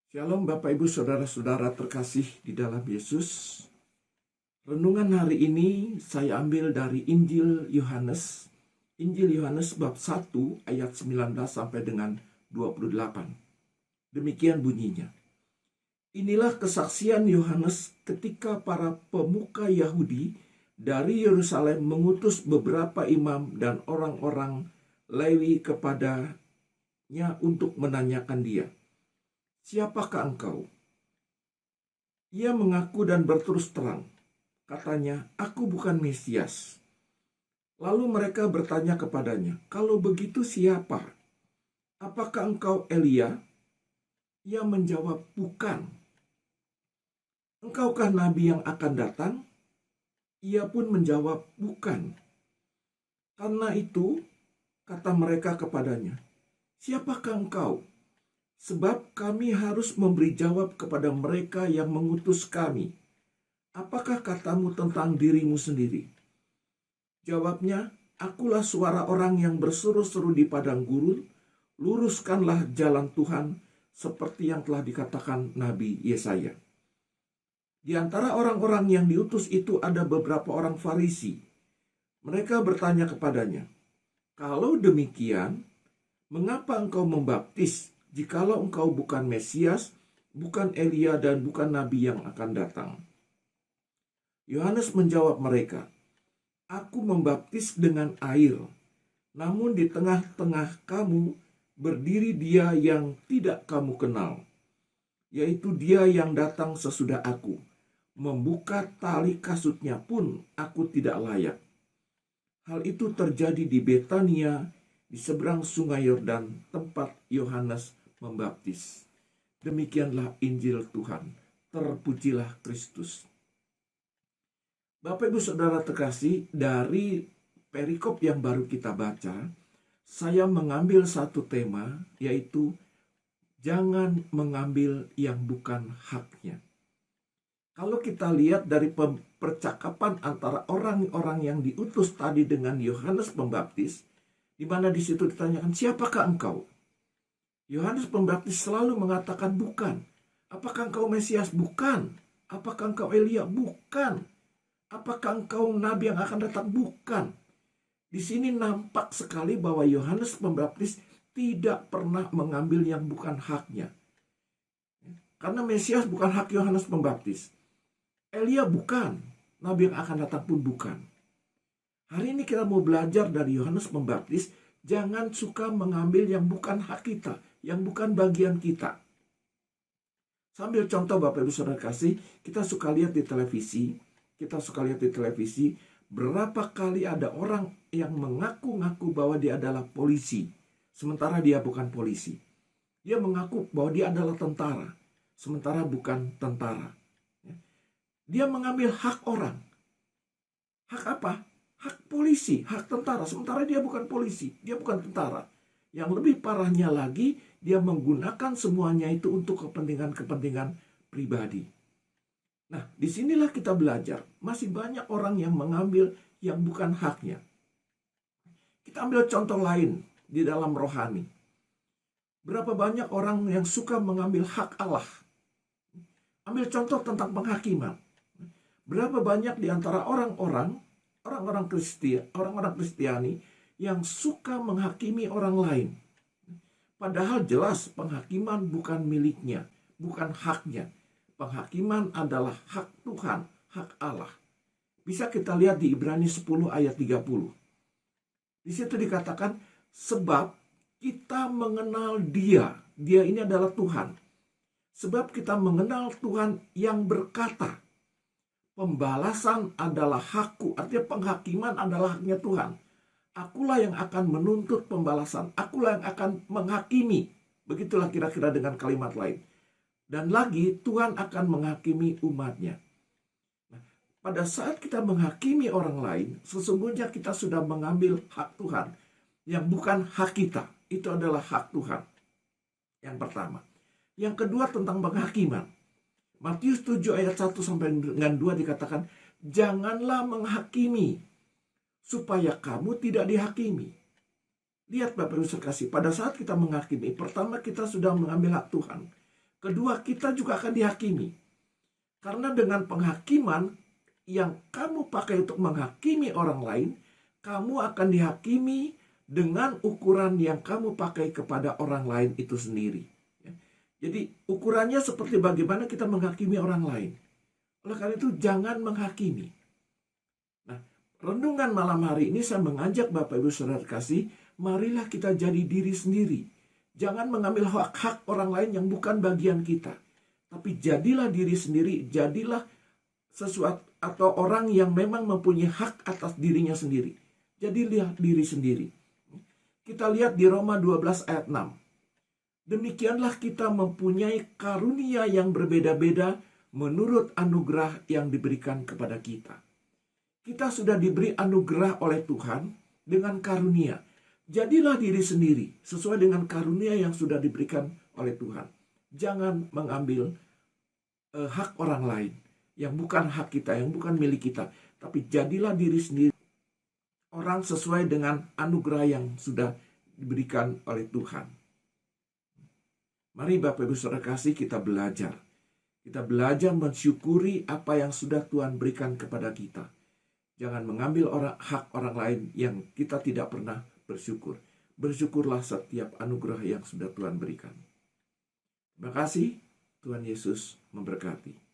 Shalom Bapak Ibu Saudara-saudara terkasih di dalam Yesus. Renungan hari ini saya ambil dari Injil Yohanes. Injil Yohanes bab 1 ayat 19 sampai dengan 28. Demikian bunyinya. Inilah kesaksian Yohanes ketika para pemuka Yahudi dari Yerusalem mengutus beberapa imam dan orang-orang Lewi kepadanya untuk menanyakan dia. Siapakah engkau? Ia mengaku dan berterus terang. Katanya, aku bukan Mesias. Lalu mereka bertanya kepadanya, kalau begitu siapa? Apakah engkau Elia? Ia menjawab, bukan. Engkaukah nabi yang akan datang? Ia pun menjawab, bukan. Karena itu, kata mereka kepadanya, siapakah engkau? Sebab kami harus memberi jawab kepada mereka yang mengutus kami. Apakah katamu tentang dirimu sendiri? Jawabnya, akulah suara orang yang berseru-seru di padang gurun, luruskanlah jalan Tuhan, seperti yang telah dikatakan Nabi Yesaya. Di antara orang-orang yang diutus itu ada beberapa orang Farisi. Mereka bertanya kepadanya, kalau demikian, mengapa engkau membaptis? Jikalau engkau bukan Mesias, bukan Elia, dan bukan Nabi yang akan datang. Yohanes menjawab mereka, aku membaptis dengan air, namun di tengah-tengah kamu berdiri dia yang tidak kamu kenal, yaitu dia yang datang sesudah aku. Membuka tali kasutnya pun aku tidak layak. Hal itu terjadi di Betania, di seberang sungai Yordan, tempat Yohanes membaptis. Demikianlah Injil Tuhan. Terpujilah Kristus. Bapak Ibu Saudara terkasih, dari perikop yang baru kita baca, saya mengambil satu tema, yaitu jangan mengambil yang bukan haknya. Kalau kita lihat dari percakapan antara orang-orang yang diutus tadi dengan Yohanes Pembaptis, di mana di situ ditanyakan, siapakah engkau? Yohanes Pembaptis selalu mengatakan bukan. Apakah engkau Mesias? Bukan. Apakah engkau Elia? Bukan. Apakah engkau Nabi yang akan datang? Bukan. Di sini nampak sekali bahwa Yohanes Pembaptis tidak pernah mengambil yang bukan haknya. Karena Mesias bukan hak Yohanes Pembaptis. Elia bukan. Nabi yang akan datang pun bukan. Hari ini kita mau belajar dari Yohanes Pembaptis, jangan suka mengambil yang bukan hak kita, yang bukan bagian kita. Sambil contoh Bapak Ibu Saudara kasih, kita suka lihat di televisi, berapa kali ada orang yang mengaku-ngaku bahwa dia adalah polisi, sementara dia bukan polisi. Dia mengaku bahwa dia adalah tentara, sementara bukan tentara. Dia mengambil hak orang. Hak apa? Hak polisi, hak tentara, sementara dia bukan polisi, dia bukan tentara. Yang lebih parahnya lagi, dia menggunakan semuanya itu untuk kepentingan-kepentingan pribadi. Nah, disinilah kita belajar, masih banyak orang yang mengambil yang bukan haknya. Kita ambil contoh lain di dalam rohani. Berapa banyak orang yang suka mengambil hak Allah. Ambil contoh tentang penghakiman. Berapa banyak di antara orang-orang Kristiani yang suka menghakimi orang lain. Padahal jelas penghakiman bukan miliknya, bukan haknya. Penghakiman adalah hak Tuhan, hak Allah. Bisa kita lihat di Ibrani 10 ayat 30. Di situ dikatakan, sebab kita mengenal dia ini adalah Tuhan. Sebab kita mengenal Tuhan yang berkata, pembalasan adalah hakku, artinya penghakiman adalah haknya Tuhan. Akulah yang akan menuntut pembalasan, akulah yang akan menghakimi. Begitulah kira-kira dengan kalimat lain. Dan lagi Tuhan akan menghakimi umatnya. Nah, pada saat kita menghakimi orang lain, sesungguhnya kita sudah mengambil hak Tuhan yang bukan hak kita. Itu adalah hak Tuhan. Yang pertama. Yang kedua tentang penghakiman. Matius 7 ayat 1 sampai dengan 2 dikatakan, janganlah menghakimi supaya kamu tidak dihakimi. Lihat Bapak Ibu sekasih, pada saat kita menghakimi, pertama kita sudah mengambil hak Tuhan. Kedua, kita juga akan dihakimi. Karena dengan penghakiman yang kamu pakai untuk menghakimi orang lain, kamu akan dihakimi dengan ukuran yang kamu pakai kepada orang lain itu sendiri. Jadi ukurannya seperti bagaimana kita menghakimi orang lain. Oleh karena itu jangan menghakimi. Nah, renungan malam hari ini saya mengajak Bapak Ibu Saudara kasih, marilah kita jadi diri sendiri. Jangan mengambil hak-hak orang lain yang bukan bagian kita. Tapi jadilah diri sendiri, jadilah sesuatu atau orang yang memang mempunyai hak atas dirinya sendiri. Jadilah diri sendiri. Kita lihat di Roma 12 ayat 6. Demikianlah kita mempunyai karunia yang berbeda-beda menurut anugerah yang diberikan kepada kita. Kita sudah diberi anugerah oleh Tuhan dengan karunia. Jadilah diri sendiri sesuai dengan karunia yang sudah diberikan oleh Tuhan. Jangan mengambil hak orang lain yang bukan hak kita, yang bukan milik kita. Tapi jadilah diri sendiri orang sesuai dengan anugerah yang sudah diberikan oleh Tuhan. Mari Bapak Ibu Saudara kasih, kita belajar. Kita belajar mensyukuri apa yang sudah Tuhan berikan kepada kita. Jangan mengambil hak orang lain yang kita tidak pernah bersyukur. Bersyukurlah setiap anugerah yang sudah Tuhan berikan. Terima kasih. Tuhan Yesus memberkati.